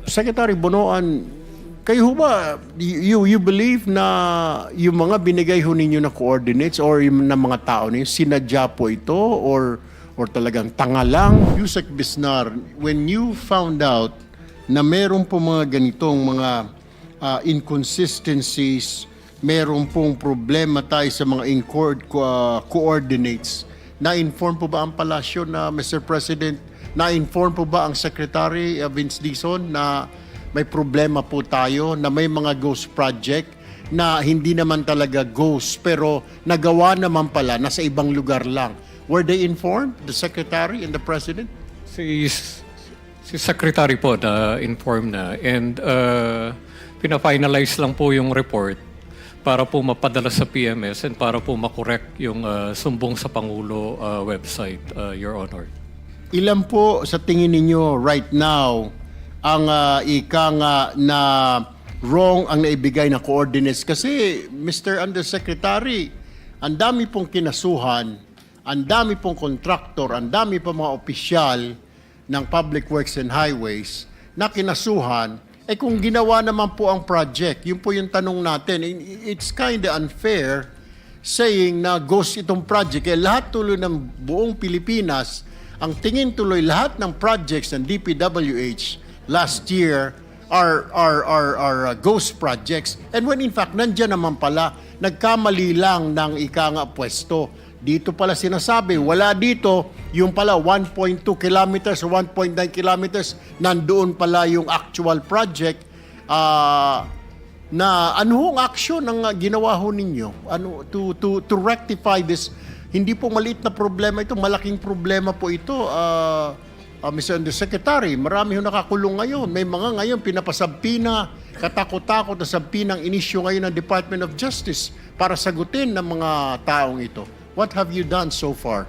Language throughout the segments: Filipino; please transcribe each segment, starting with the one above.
Secretary Bonoan, kayo ho ba, you believe na yung mga binigay ho ninyo na coordinates or yung na mga tao ninyo, sinadya po ito or talagang tanga lang? Yusek Bisnar, when you found out na meron po mga ganitong mga inconsistencies, meron pong problema tayo sa mga coordinates, na-inform po ba ang palasyo na Mr. President, na-inform po ba ang Secretary Vince Dizon na may problema po tayo, na may mga ghost project na hindi naman talaga ghost pero nagawa naman pala, nasa ibang lugar lang? Were they informed, the Secretary and the President? Si Secretary po na inform na and pina-finalize lang po yung report para po mapadala sa PMS and para po makorek yung sumbong sa Pangulo website, Your Honor. Ilan po sa tingin ninyo right now ang ika nga na wrong ang naibigay na coordinates? Kasi Mr. Undersecretary, ang dami pong kinasuhan, ang dami pong contractor, ang dami pong mga opisyal ng Public Works and Highways na kinasuhan. Kung ginawa naman po ang project, yun po yung tanong natin. It's kind of unfair saying na ghost itong project. Lahat tuloy ng buong Pilipinas, ang tingin tuloy lahat ng projects ng DPWH last year are ghost projects. And when in fact, nandiyan naman pala, nagkamali lang ng ika nga pwesto. Dito pala sinasabi, wala dito, yung pala 1.2 kilometers o 1.9 kilometers, nandoon pala yung actual project. Na ano hong action ang ginawa ho ninyo to rectify this? Hindi po maliit na problema ito, malaking problema po ito. Mr. Undersecretary, marami ho nakakulong ngayon. May mga ngayon pinapasabpi na, katakot-takot na sabpi ng inisyo ngayon ng Department of Justice para sagutin ng mga taong ito. What have you done so far?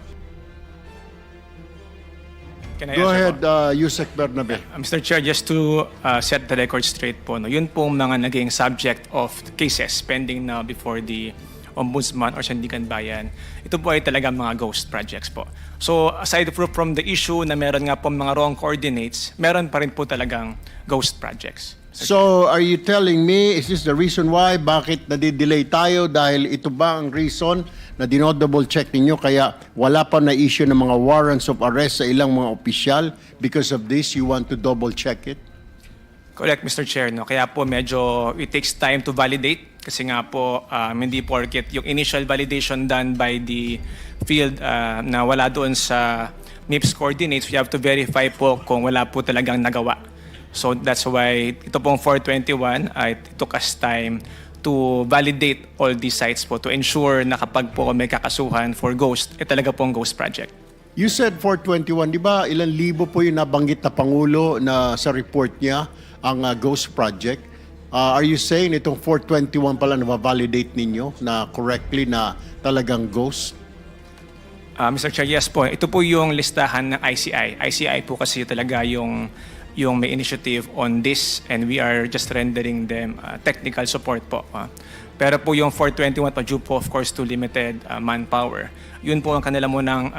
Can I Go answer ahead, po? Yusek Bernabe. Mr. Chair, just to set the record straight po, no, yun pong mga naging subject of cases pending na before the Ombudsman or Sandigan Bayan. Ito po ay talaga mga ghost projects po. So aside from the issue na meron nga po mga wrong coordinates, meron pa rin po talagang ghost projects. So, are you telling me, is this the reason why, bakit nadidelay tayo? Dahil ito ba ang reason na dinodouble check ninyo kaya wala pa na issue ng mga warrants of arrest sa ilang mga opisyal? Because of this, you want to double check it? Correct, Mr. Chair. No? Kaya po medyo it takes time to validate kasi nga po hindi porket yung initial validation done by the field na wala doon sa MIPS coordinates, we have to verify po kung wala po talagang nagawa. So that's why ito pong 421, it took us time to validate all these sites po to ensure na kapag po may kakasuhan for ghost, talaga pong ghost project. You said 421, di ba ilang libo po yung nabanggit na Pangulo na sa report niya ang ghost project? Are you saying itong 421 pala na validate ninyo na correctly na talagang ghost? Mr. Chair, yes po. Ito po yung listahan ng ICI. ICI po kasi talaga yung may initiative on this and we are just rendering them technical support po. Pero po yung 421 pa due po of course to limited manpower. Yun po ang kanila munang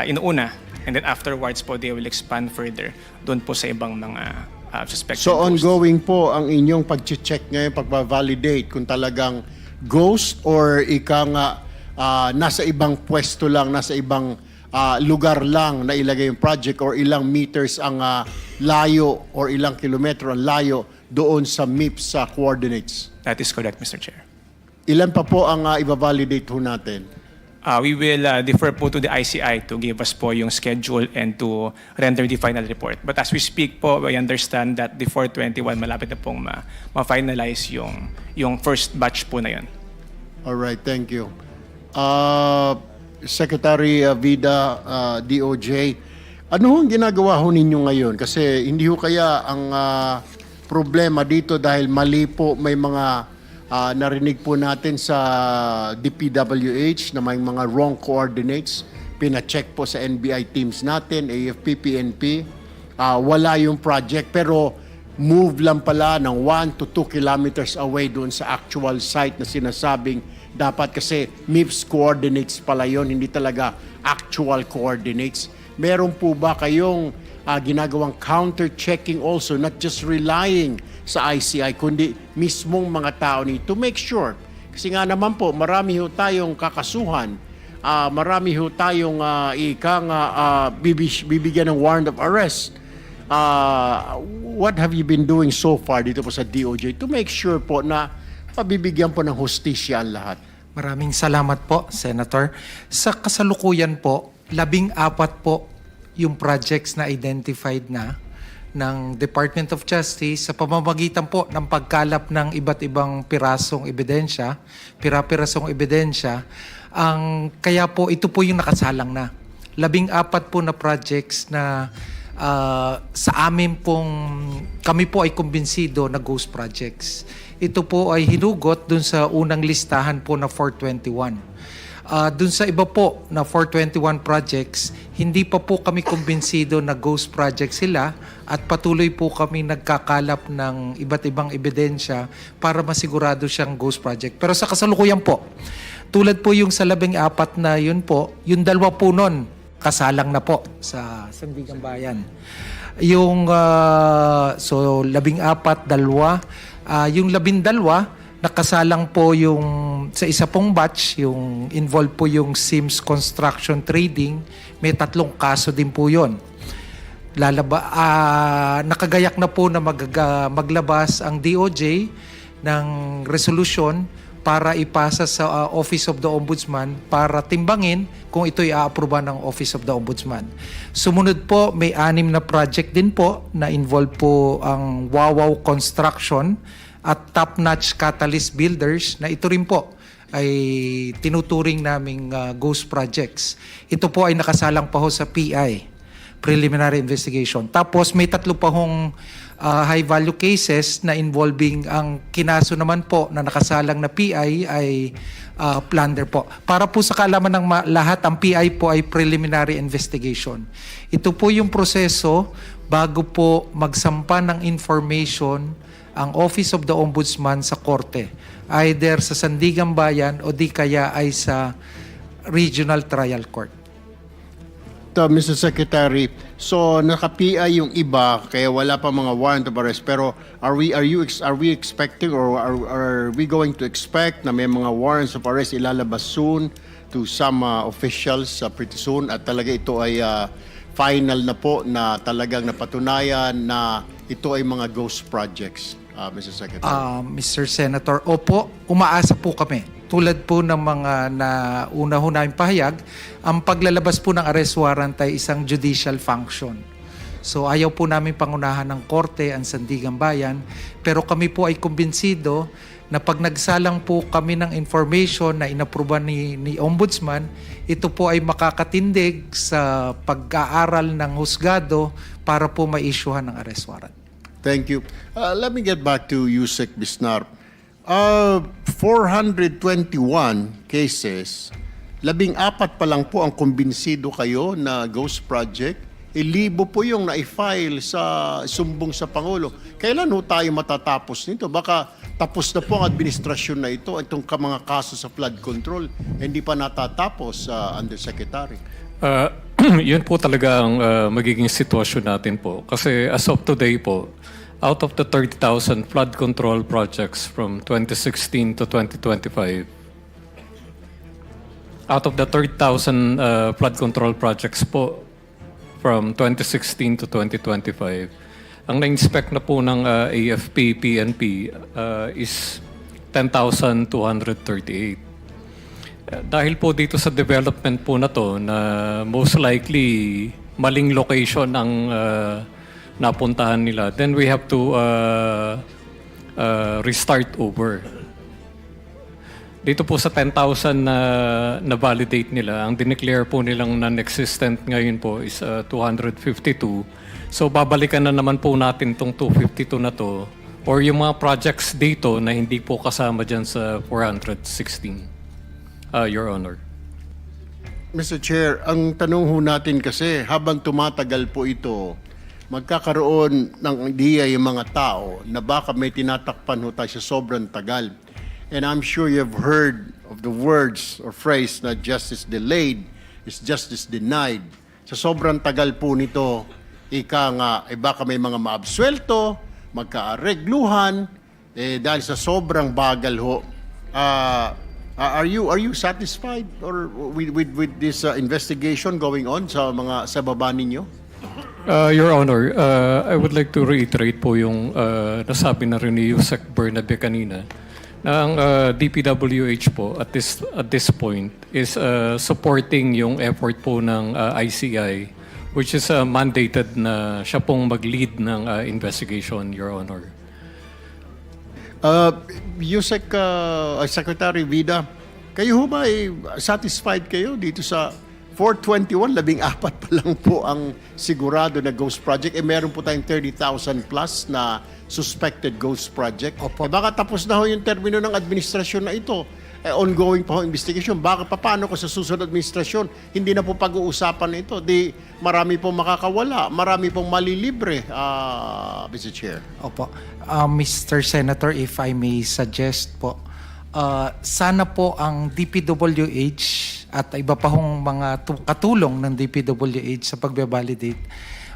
inuuna and then afterwards po they will expand further doon po sa ibang mga suspected So ghosts. ongoing po ang inyong pag-check ngayon, pag-validate kung talagang ghost or ika nga nasa ibang pwesto lang, nasa ibang lugar lang na ilagay yung project or ilang meters ang layo or ilang kilometro ang layo doon sa MIPS coordinates. That is correct, Mr. Chair. Ilan pa po ang i-validate ho natin? We will defer po to the ICI to give us po yung schedule and to render the final report. But as we speak po, we understand that the 421 malapit na pong ma-finalize yung first batch po na yun. Alright, thank you. Secretary Vida, DOJ, ano ang ginagawa ho ninyo ngayon? Kasi hindi ho kaya ang problema dito dahil mali po may mga narinig po natin sa DPWH na may mga wrong coordinates. Pina-check po sa NBI teams natin, AFP, PNP. Wala yung project pero move lang pala ng 1 to 2 kilometers away doon sa actual site na sinasabing dapat kasi MIPS coordinates pala yon, hindi talaga actual coordinates. Meron po ba kayong ginagawang counter-checking also, not just relying sa ICI, kundi mismong mga tao ni to make sure. Kasi nga naman po, marami ho tayong kakasuhan, marami ho tayong bibigyan ng warrant of arrest. What have you been doing so far dito po sa DOJ to make sure po na pabibigyan po ng hustisya ang lahat? Maraming salamat po, Senator. Sa kasalukuyan po, 14 po yung projects na identified na ng Department of Justice sa pamamagitan po ng pagkalap ng iba't ibang pirasong ebidensya, pirasong ebidensya. Kaya po ito po yung nakasalang na. 14 po na projects na sa amin pong kami po ay kumbinsido na ghost projects. Ito po ay hinugot dun sa unang listahan po na 421. Dun sa iba po na 421 projects, hindi pa po kami kumbinsido na ghost projects sila at patuloy po kami nagkakalap ng iba't ibang ebidensya para masigurado siyang ghost project. Pero sa kasalukuyan po, tulad po yung sa 14 na yun po, yung 2 po nun, kasalang na po sa Sandigan Bayan. Yung, so 14, 2, yung 12, nakasalang po yung sa isa pong batch, yung involved po yung Sims Construction Trading, may 3 kaso din po yun. Nakagayak na po na maglabas ang DOJ ng resolution para ipasa sa Office of the Ombudsman para timbangin kung ito'y aaproban ng Office of the Ombudsman. Sumunod po, may 6 na project din po na involved po ang Wawaw Construction at Top Notch Catalyst Builders na ito rin po ay tinuturing naming ghost projects. Ito po ay nakasalang pa ho sa PI, Preliminary Investigation. Tapos may 3 pa hong high value cases na involving ang kinaso naman po na nakasalang na PI ay plunder po. Para po sa kaalaman ng lahat, ang PI po ay Preliminary Investigation. Ito po yung proseso bago po magsampa ng information ang Office of the Ombudsman sa korte, either sa Sandigan Bayan o di kaya ay sa Regional Trial Court. Mr. Secretary, so naka-PI yung iba kaya wala pa mga warrant of arrest, pero are we expecting or are we going to expect na may mga warrants of arrest ilalabas soon to some officials pretty soon at talaga ito ay final na po na talagang napatunayan na ito ay mga ghost projects, Mr. Secretary? Mr. Senator, opo, umaasa po kami. Tulad po ng mga una ho namin pahayag, ang paglalabas po ng arrest warrant ay isang judicial function. So ayaw po namin pangunahan ng korte ang Sandigan Bayan, pero kami po ay kumbinsido na pag nagsalang po kami ng information na inapruban ni Ombudsman, ito po ay makakatindig sa pag-aaral ng husgado para po ma-issuehan ng arrest warrant. Thank you. Let me get back to Yusek Bisnar. 421 cases, 14 pa lang po ang kumbinsido kayo na ghost project. 1,000 po yung na-file sa sumbong sa Pangulo. Kailan ho tayo matatapos nito? Baka tapos na po ang administrasyon na ito, itong mga kaso sa flood control, hindi pa natatapos, Undersecretary. Yun po talaga ang magiging sitwasyon natin po. Kasi as of today po, out of the 30,000 flood control projects from 2016 to 2025, out of the 30,000 flood control projects po from 2016 to 2025, ang na-inspect na po ng AFP, PNP is 10,238. Dahil po dito sa development po na to na most likely maling location ang napuntahan nila, then we have to restart over. Dito po sa 10,000 na validate nila, ang dineclare po nilang non-existent ngayon po is 252. So babalikan na naman po natin tong 252 na to or yung mga projects dito na hindi po kasama dyan sa 416, Your Honor. Mr. Chair, ang tanong ho natin kasi habang tumatagal po ito, magkakaroon ng idea yung mga tao na baka may tinatakpan ho tayo sa sobrang tagal. And I'm sure you've heard of the words or phrase na justice delayed is justice denied. Sa sobrang tagal po nito, ika nga, baka may mga maabsuelto, magkaaregluhan, dahil sa sobrang bagal ho. Are you satisfied or with this investigation going on sa baba ninyo? Your Honor, I would like to reiterate po yung nasabi na rin ni Yusek Bernabe kanina na ang DPWH po at this point is supporting yung effort po ng ICI, which is mandated na siya pong mag-lead ng investigation, Your Honor. Yusek Secretary Vida, kayo ho ba satisfied kayo dito sa 421, 14 pa lang po ang sigurado na ghost project. Meron po tayong 30,000 plus na suspected ghost project. Opo. Baka tapos na ho yung termino ng administrasyon na ito. Ongoing pa ho investigation. Baka paano ko sa susunod administrasyon, hindi na po pag-uusapan na ito. Di marami pong makakawala, marami pong malilibre, Mr. Chair. Opo. Mr. Senator, if I may suggest po, sana po ang DPWH at iba pa hong mga katulong ng DPWH sa pagbe-validate,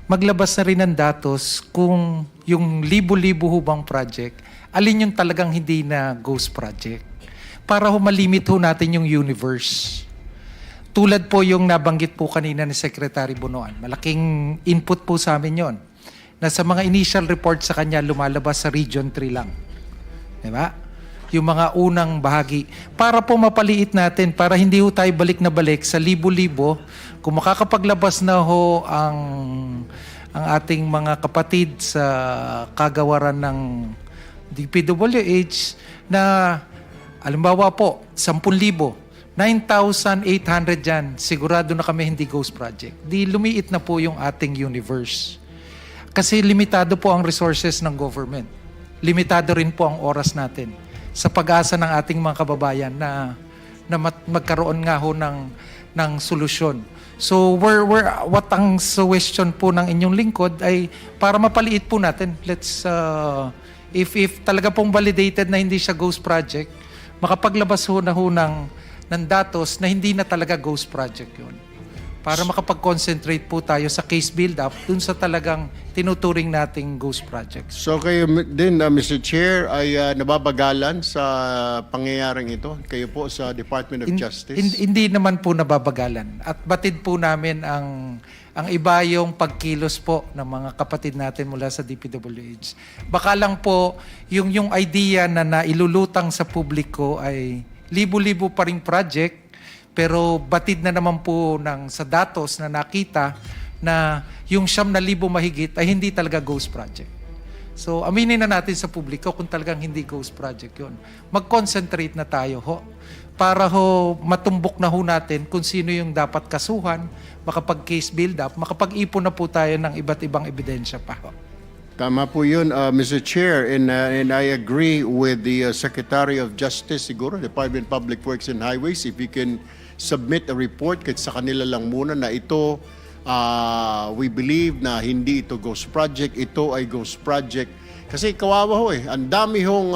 maglabas na rin ng datos kung yung libo-libo hubang project, alin yung talagang hindi na ghost project. Para malimit ho natin yung universe. Tulad po yung nabanggit po kanina ni Secretary Bunoan, malaking input po sa amin yon. Na sa mga initial report sa kanya, lumalabas sa Region 3 lang. Diba? Yung mga unang bahagi. Para po mapaliit natin, para hindi ho tayo balik na balik sa libo-libo, kung makakapaglabas na ho ang ating mga kapatid sa kagawaran ng DPWH na, alimbawa po, 10,000, 9,800 dyan, sigurado na kami hindi ghost project. Di lumiit na po yung ating universe. Kasi limitado po ang resources ng government. Limitado rin po ang oras natin sa pag-asa ng ating mga kababayan na magkaroon nga ho ng solusyon. So what ang suggestion po ng inyong lingkod ay para mapaliit po natin. Let's if talaga pong validated na hindi siya ghost project, makapaglabas ho ng datos na hindi na talaga ghost project 'yun. Para makapag-concentrate po tayo sa case build-up dun sa talagang tinuturing nating ghost projects. So kayo din, Mr. Chair, ay nababagalan sa pangyayaring ito? Kayo po sa Department of Justice? Hindi naman po nababagalan. At batid po namin ang iba yung pagkilos po ng mga kapatid natin mula sa DPWH. Baka lang po yung idea na nailulutang sa publiko ay libo-libo pa ring project, pero batid na naman po sa datos na nakita na yung 9,000 mahigit ay hindi talaga ghost project. So aminin na natin sa publiko kung talagang hindi ghost project yun. Mag-concentrate na tayo ho para ho matumbok na ho natin kung sino yung dapat kasuhan, makapag-case build up, makapag-ipon na po tayo ng iba't ibang ebidensya pa ho. Tama po yun, Mr. Chair, and I agree with the Secretary of Justice, siguro, Department of Public Works and Highways, if you can submit a report kahit sa kanila lang muna na ito, we believe na hindi ito ghost project, ito ay ghost project. Kasi kawawa ho ang dami hong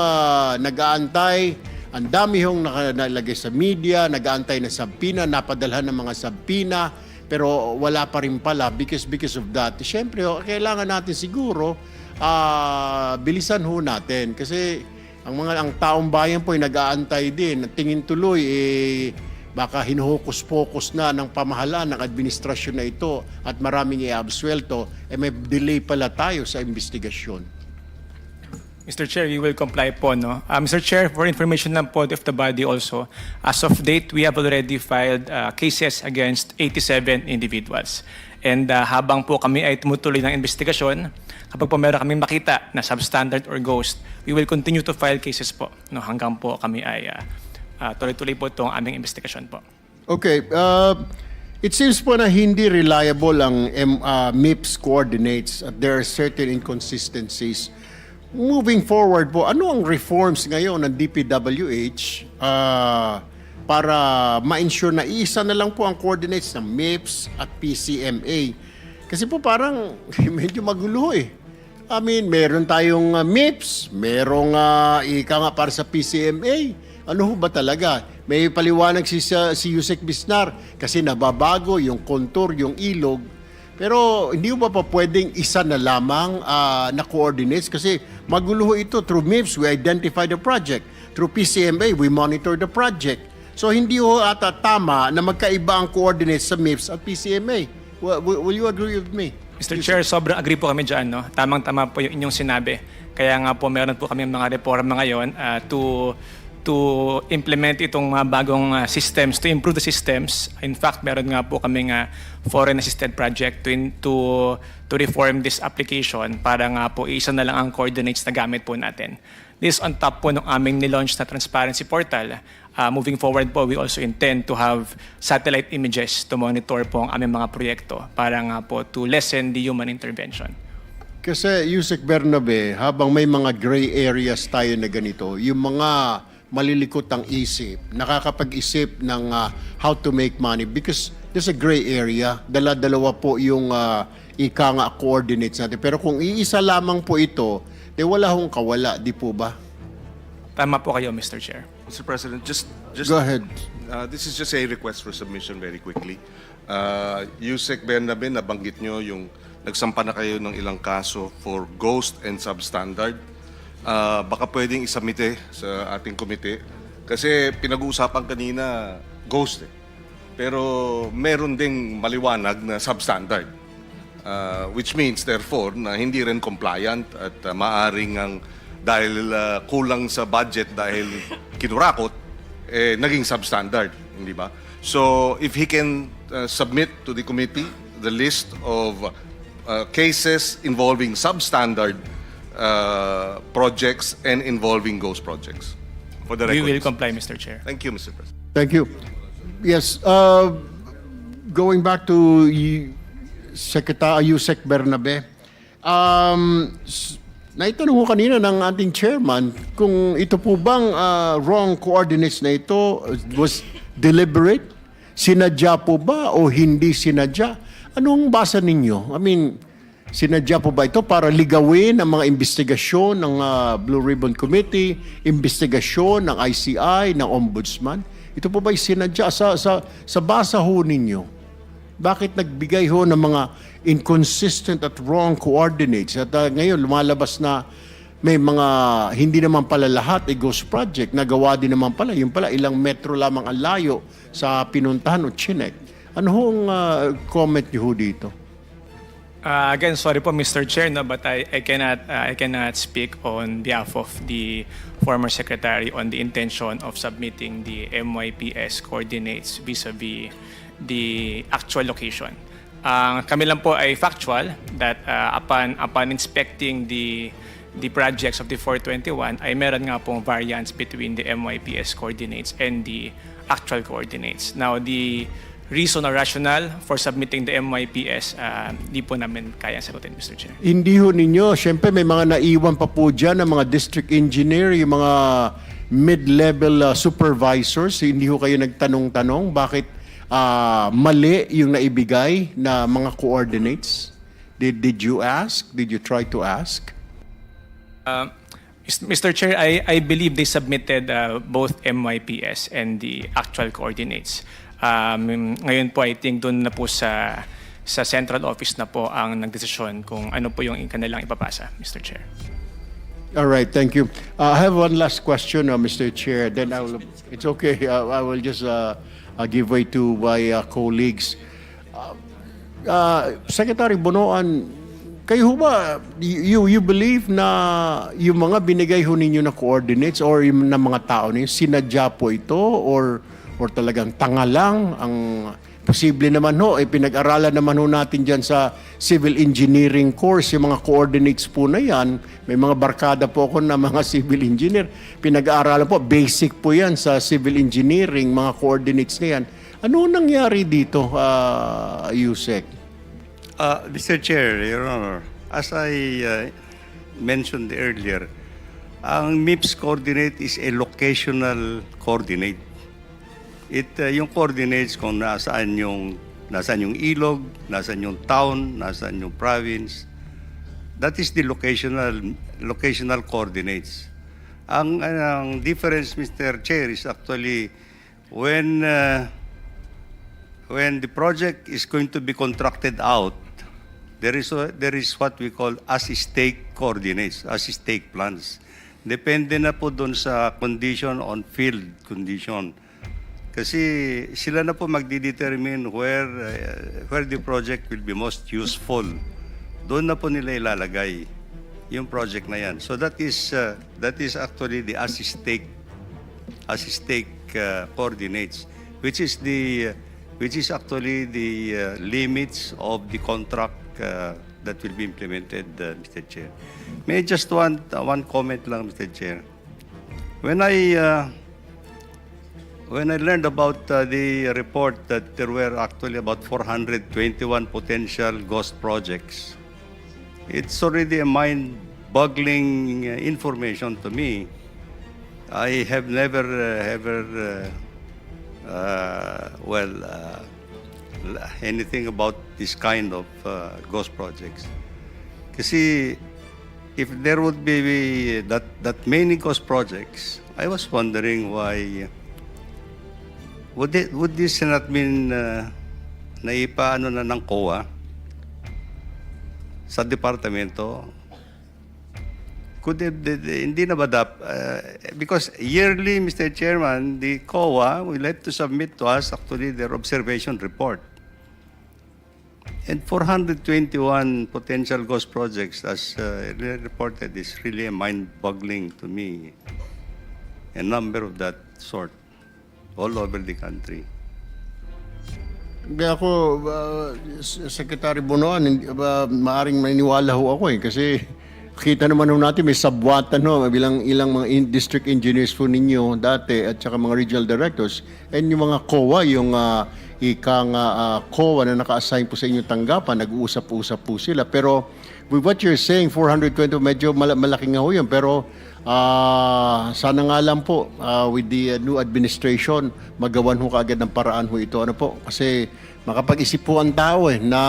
nag-aantay, ang dami hong nakalagay sa media, nag-aantay na sabpina, napadalhan ng mga sabpina, pero wala pa rin pala because of that. Siyempre, kailangan natin siguro bilisan ho natin kasi ang taong bayan po ay nag-aantay din. Tingin tuloy baka hinuhokus-pokus na ng pamahalaan ng administrasyon na ito at maraming i-absuelto, may delay pala tayo sa investigasyon. Mr. Chair, we will comply po, no? Mr. Chair, for information lang po of the body also, as of date, we have already filed cases against 87 individuals. And habang po kami ay tumutuloy ng investigasyon, kapag po meron kami makita na substandard or ghost, we will continue to file cases po, no? Hanggang po kami ay tuloy-tuloy po itong aming investigasyon po. Okay, it seems po na hindi reliable ang MIPS coordinates at there are certain inconsistencies. Moving forward po, ano ang reforms ngayon ng DPWH para ma-ensure na isa na lang po ang coordinates ng MIPS at PCMA? Kasi po parang medyo magulo I mean, meron tayong MIPS, merong ika nga para sa PCMA. Ano ho ba talaga? May paliwanag si Yusek Bisnar kasi nababago yung contour, yung ilog. Pero hindi ba pa pwedeng isa na lamang na coordinates? Kasi magulo ito. Through MIPS, we identify the project. Through PCMA, we monitor the project. So hindi ho ata tama na magkaiba ang coordinates sa MIPS at PCMA. Will you agree with me? Mr. Chair, sobrang agree po kami dyan. No? Tamang-tama po yung inyong sinabi. Kaya nga po meron po kami mga reforma ngayon to implement itong mga bagong systems, to improve the systems. In fact, meron nga po kaming foreign assisted project to reform this application para nga po isa na lang ang coordinates na gamit po natin. This on top po ng aming nilaunch na transparency portal. Moving forward po, we also intend to have satellite images to monitor po ang aming mga proyekto para nga po to lessen the human intervention. Kasi Yusek Bernabe, habang may mga gray areas tayo na ganito, yung mga malilikot ang isip, nakakapag-isip ng how to make money because there's a gray area. Dala-dalawa po yung ika nga coordinates natin. Pero kung iisa lamang po ito, wala hong kawala, di po ba? Tama po kayo, Mr. Chair. Mr. President, just Go ahead. this is just a request for submission very quickly. Yusek Bernabe, nabanggit nyo yung nagsampa na kayo ng ilang kaso for ghost and substandard. Baka pwedeng isubmite sa ating komite kasi pinag-uusapan kanina ghost Pero meron ding maliwanag na substandard. Which means therefore na hindi rin compliant at maaring ang dahil kulang sa budget dahil kinurakot naging substandard, hindi ba? So if he can submit to the committee the list of cases involving substandard projects and involving ghost projects for the We will record. comply, Mr. Chair. Thank you, Mr. President. Thank you. Yes, going back to Secretary Yusek Bernabe, naitanong ko kanina ng ating chairman kung ito po bang wrong coordinates na ito was deliberate, sinadya po ba o hindi sinadya? Anong basa ninyo? I mean, sinadya po ba ito para ligawin ang mga investigasyon ng Blue Ribbon Committee, investigasyon ng ICI, ng Ombudsman? Ito po ba'y sinadya sa basa ho ninyo? Bakit nagbigay ho ng mga inconsistent at wrong coordinates? At ngayon lumalabas na may mga hindi naman pala lahat ay ghost project. Nagawa din naman pala. Yung pala ilang metro lamang ang layo sa pinuntahan o chinek. Ano hong comment niyo ho dito? Again, sorry po, Mr. Chair, no, but I cannot speak on behalf of the former secretary on the intention of submitting the MYPS coordinates vis-a-vis the actual location. Kami lang po ay factual that upon inspecting the projects of the 421 ay meron nga pong variance between the MYPS coordinates and the actual coordinates. Now, the reason or rationale for submitting the MYPS, di po namin kaya sagutin, Mr. Chair. Hindi ho ninyo, syempre may mga naiwan pa po dyan ng mga district engineer, yung mga mid-level supervisors, hindi ho kayo nagtanong-tanong bakit mali yung naibigay na mga coordinates? Did you ask? Did you try to ask? Mr. Chair, I believe they submitted both MYPS and the actual coordinates. Ngayon po, I think doon na po sa central office na po ang nagdesisyon kung ano po yung kanilang ipapasa, Mr. Chair. All right, thank you. I have one last question, Mr. Chair. Then it's okay. I will just give way to my colleagues. Secretary Bonoan, kayo ho ba, you believe na yung mga binigay ho ninyo na coordinates or yung na mga tao ninyo, sinadya po ito or talagang tanga lang ang posible naman ho, pinag-aralan naman ho natin dyan sa civil engineering course, yung mga coordinates po na yan, may mga barkada po ako na mga civil engineer, pinag-aaralan po, basic po yan sa civil engineering, mga coordinates na yan. Ano nangyari dito, Yusek? Mr. Chair, Your Honor, as I mentioned earlier, ang MIPS coordinate is a locational coordinate. Yung coordinates kung nasaan yung ilog, nasaan yung town, nasaan yung province, that is the locational coordinates. Ang difference, Mr. Chair, is actually when the project is going to be contracted out, there is what we call as-stake coordinates, as-stake plans. Depende na po doon sa condition on field condition. Kasi sila na po magdi-determine where the project will be most useful. Doon na po nila ilalagay yung project na yan. So that is actually the as-stake coordinates, which is actually the limits of the contract that will be implemented, Mr. Chair. May I just one comment lang, Mr. Chair. When I learned about the report that there were actually about 421 potential ghost projects, it's already a mind-boggling information to me. I have never anything about this kind of ghost projects. Kasi if there would be that many ghost projects, I was wondering why would this not been naipaano na ng COA sa departamento? Hindi na ba because yearly, Mr. Chairman, the COA will have to submit to us actually their observation report. And 421 potential ghost projects, as reported, is really a mind-boggling to me. A number of that sort all over the country. Kaya ako, Secretary Bonoan, maaring maniniwala ho ako kasi kita naman ho natin may sabwatan ho, bilang ilang mga district engineers po ninyo dati at saka mga regional directors and yung mga COA, yung COA na naka-assign po sa inyong tanggapan, nag-uusap-usap po sila. Pero with what you're saying, 420, medyo malaki nga ho yun. Pero sana nga lang po with the new administration, magawan ho kaagad ng paraan ho ito. Ano po? Kasi makapag-isip po ang tao na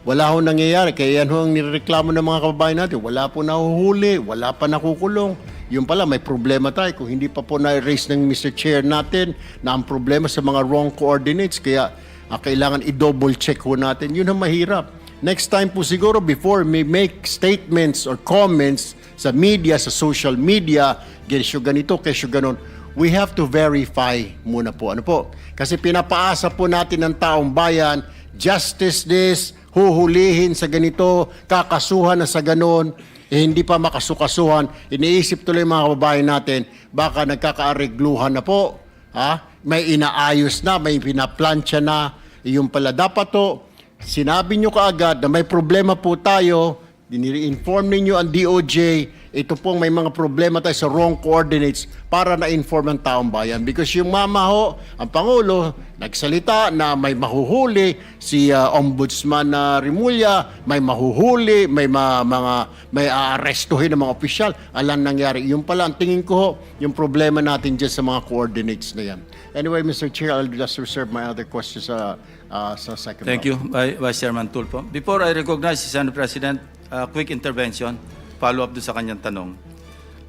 wala ho nangyayari. Kaya yan ho ang nireklamo ng mga kababayan natin. Wala po nahuhuli, wala pa nakukulong. Yung pala, may problema tayo. Kung hindi pa po na-raise ng Mr. Chair natin na ang problema sa mga wrong coordinates, kaya kailangan i-double check ho natin. Yun ang mahirap. Next time po siguro, before may make statements or comments sa media, sa social media, kesyo ganito, kesyo ganon, we have to verify muna po. Ano po? Kasi pinapaasa po natin ng taong bayan, justice this, huhulihin sa ganito, kakasuhan na sa ganon, hindi pa makasukasuhan, iniisip tuloy mga kababayan natin, baka nagkakaarigluhan na po, may inaayos na, may pinaplansya na, yung pala dapat to, sinabi nyo kaagad na may problema po tayo, inform ninyo ang DOJ, ito pong may mga problema tayo sa wrong coordinates para na-inform ang taong bayan. Because yung mama ho, ang Pangulo, nagsalita na may mahuhuli, si Ombudsman Rimulya, may mahuhuli, may aarestuhin ng mga opisyal. Alam nangyari. Yung pala, ang tingin ko ho, yung problema natin dyan sa mga coordinates na yan. Anyway, Mr. Chair, I'll just reserve my other questions sa second Thank you, Vice Chairman Tulfo. Before I recognize the Senate President, quick intervention, follow-up doon sa kanyang tanong.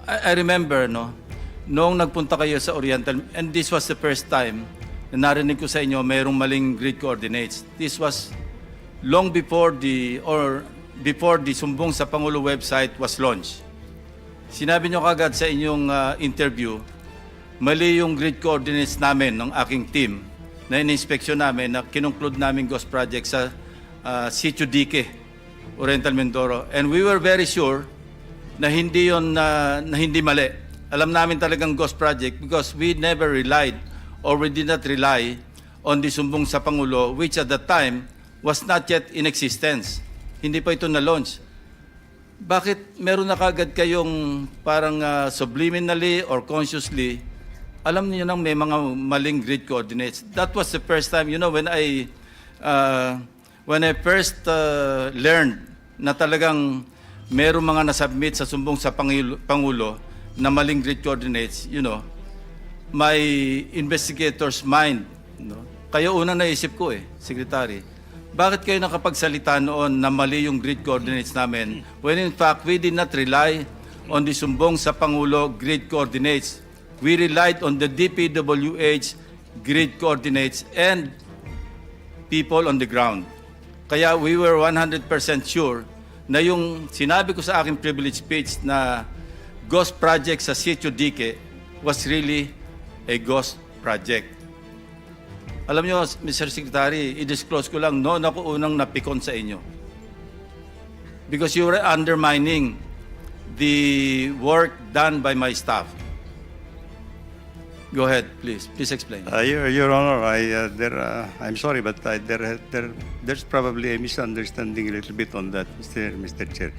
I remember, noong nagpunta kayo sa Oriental, and this was the first time na narinig ko sa inyo mayroong maling grid coordinates. This was long before the Sumbong sa Pangulo website was launched. Sinabi nyo kagad sa inyong interview, mali yung grid coordinates namin ng aking team na in-inspection namin, na kinunclude namin ghost project sa Sitio Dique, Oriental Mindoro. And we were very sure na hindi yon na hindi mali. Alam namin talagang ghost project because we never relied or we did not rely on the Sumbong sa Pangulo, which at that time was not yet in existence. Hindi pa ito na-launch. Bakit meron na kagad kayong parang subliminally or consciously, alam niyo nang may mga maling grid coordinates? That was the first time, when I first learned na talagang merong mga nasubmit sa Sumbong sa Pangulo na maling grid coordinates, my investigator's mind, kayo unang naisip ko Secretary, bakit kayo nakapagsalita noon na mali yung grid coordinates namin when in fact we did not rely on the Sumbong sa Pangulo grid coordinates. We relied on the DPWH grid coordinates and people on the ground. Kaya we were 100% sure na yung sinabi ko sa aking privilege speech na ghost project sa Sitio Dique was really a ghost project. Alam nyo, Mr. Secretary, i-disclose ko lang, noon ako unang napikon sa inyo. Because you were undermining the work done by my staff. Go ahead, please. Please explain. Your Honor, I'm sorry, but there's probably a misunderstanding a little bit on that, Mr. Chair.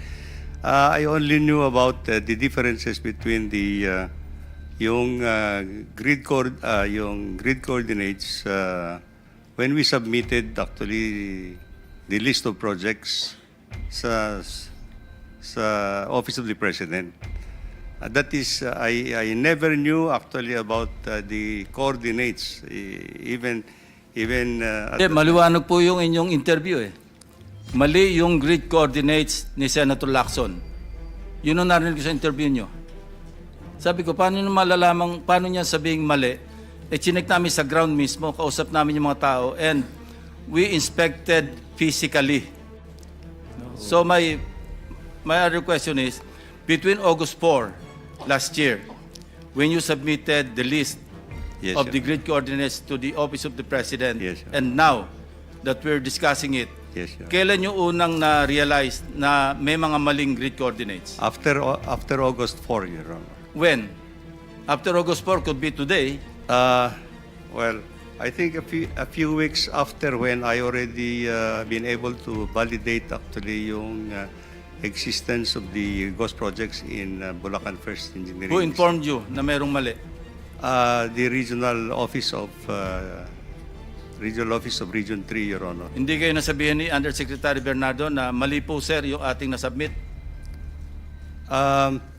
I only knew about the differences between the yung grid coordinates when we submitted actually the list of projects sa Office of the President. That is, I never knew actually about the coordinates, even at the- Maliwanag po yung inyong interview eh. Mali yung grid coordinates ni Senator Lacson. Yun ang narinig ko sa interview nyo. Sabi ko, paano nyo malalamang, paano niya sabing mali? Chinek namin sa ground mismo, kausap namin yung mga tao, and we inspected physically. So my other question is, between August 4 last year, when you submitted the list Yes, of sir. the grid coordinates to the Office of the President, Yes, sir. and now that we're discussing it, Yes, sir. kailan nyo unang na-realize na may mga maling grid coordinates? After August 4, Your Honor. When? After August 4 could be today. Well, I think a few weeks after when I already been able to validate actually yung existence of the ghost projects in Bulacan First Engineering. Who informed you na mayroong mali? The Regional Office of Region 3, Your Honor. Hindi kayo nasabihan ni Undersecretary Bernardo na mali po sir yung ating nasubmit?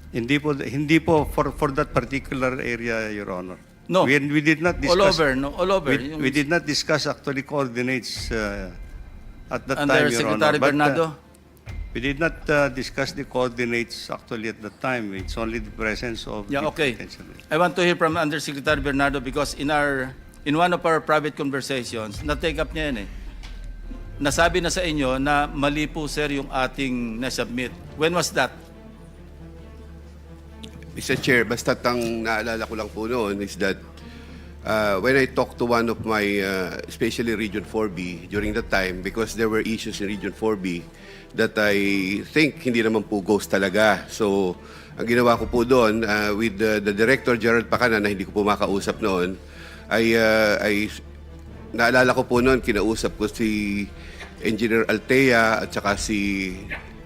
Hindi po for that particular area, Your Honor. No. We did not discuss. All over, no? All over. We did not discuss actually coordinates at that time, Your Honor. Undersecretary Bernardo? We did not discuss the coordinates actually at that time. It's only the presence of Yeah, the okay. potential. I want to hear from Undersecretary Bernardo because in one of our private conversations, na-take up niya yan eh. Nasabi na sa inyo na mali po sir yung ating nasubmit. When was that? Mr. Chair, basta't ang naalala ko lang po noon is that when I talked to one of my, especially Region 4B, during that time, because there were issues in Region 4B that I think hindi naman po ghost talaga. So, ang ginawa ko po doon, with the Director Gerald Pacana, na hindi ko po makausap noon, ay naalala ko po noon, kinausap ko si Engineer Altea at saka si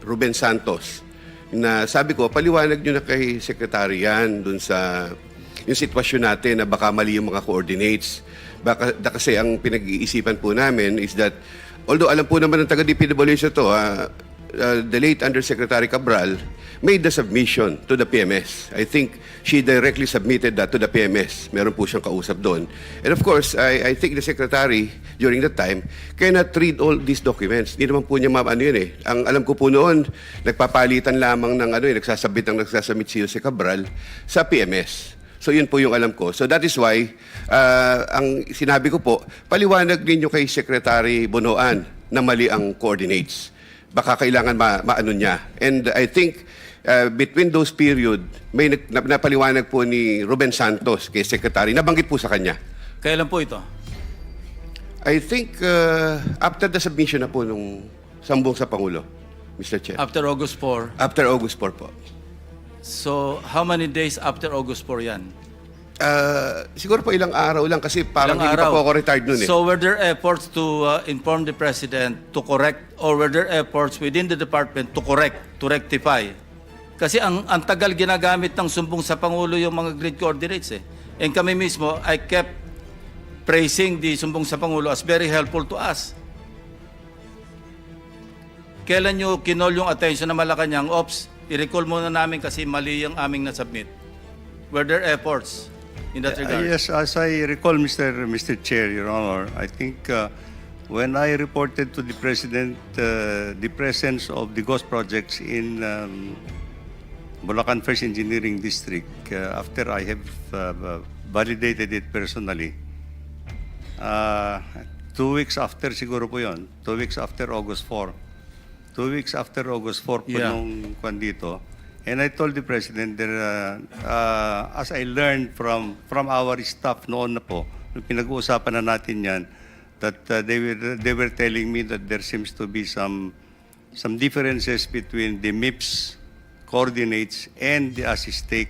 Ruben Santos, na sabi ko, paliwanag nyo na kay Secretary yan dun sa yung sitwasyon natin na baka mali yung mga coordinates. Kasi ang pinag-iisipan po namin is that, although alam po naman ng taga-DPWH ito, the late Undersecretary Cabral made the submission to the PMS. I think she directly submitted that to the PMS. Meron po siyang kausap doon. And of course, I think the Secretary, during that time, cannot read all these documents. Hindi naman po niya yun eh. Ang alam ko po noon, nagpapalitan lamang ng nagsasubmit si Jose Cabral sa PMS. So yun po yung alam ko. So that is why, ang sinabi ko po, paliwanag ninyo kay Secretary Bonoan na mali ang coordinates. Baka kailangan maano niya. And I think between those period, may napaliwanag po ni Ruben Santos kay Secretary. Nabanggit po sa kanya. Kailan po ito? I think after the submission na po nung sambong sa Pangulo, Mr. Chair. After August 4. After August 4 po. So, how many days after August 4 yan? Siguro po ilang araw lang kasi parang Ilang hindi pa araw? po ako retired noon eh. So were there efforts to inform the President to correct, or were there efforts within the department to correct, to rectify? Kasi ang tagal ginagamit ng sumbong sa Pangulo yung mga grid coordinates eh. And kami mismo, I kept praising the sumbong sa Pangulo as very helpful to us. Kailan nyo kinol yung attention na Malacanang, Ops, i-recall muna namin kasi mali yung aming nasubmit. Were there efforts in that regard? Yes, as I recall, Mr. Chair, Your Honor, I think when I reported to the President the presence of the ghost projects in Bulacan First Engineering District, after I have validated it personally, 2 weeks after siguro po yon. 2 weeks after August 4. 2 weeks after August 4 po Yeah. nung kwan dito. And I told the President that as I learned from our staff noon na po, nung pinag-uusapan na natin yan, that they were telling me that there seems to be some differences between the MIPS coordinates and the ASISTEC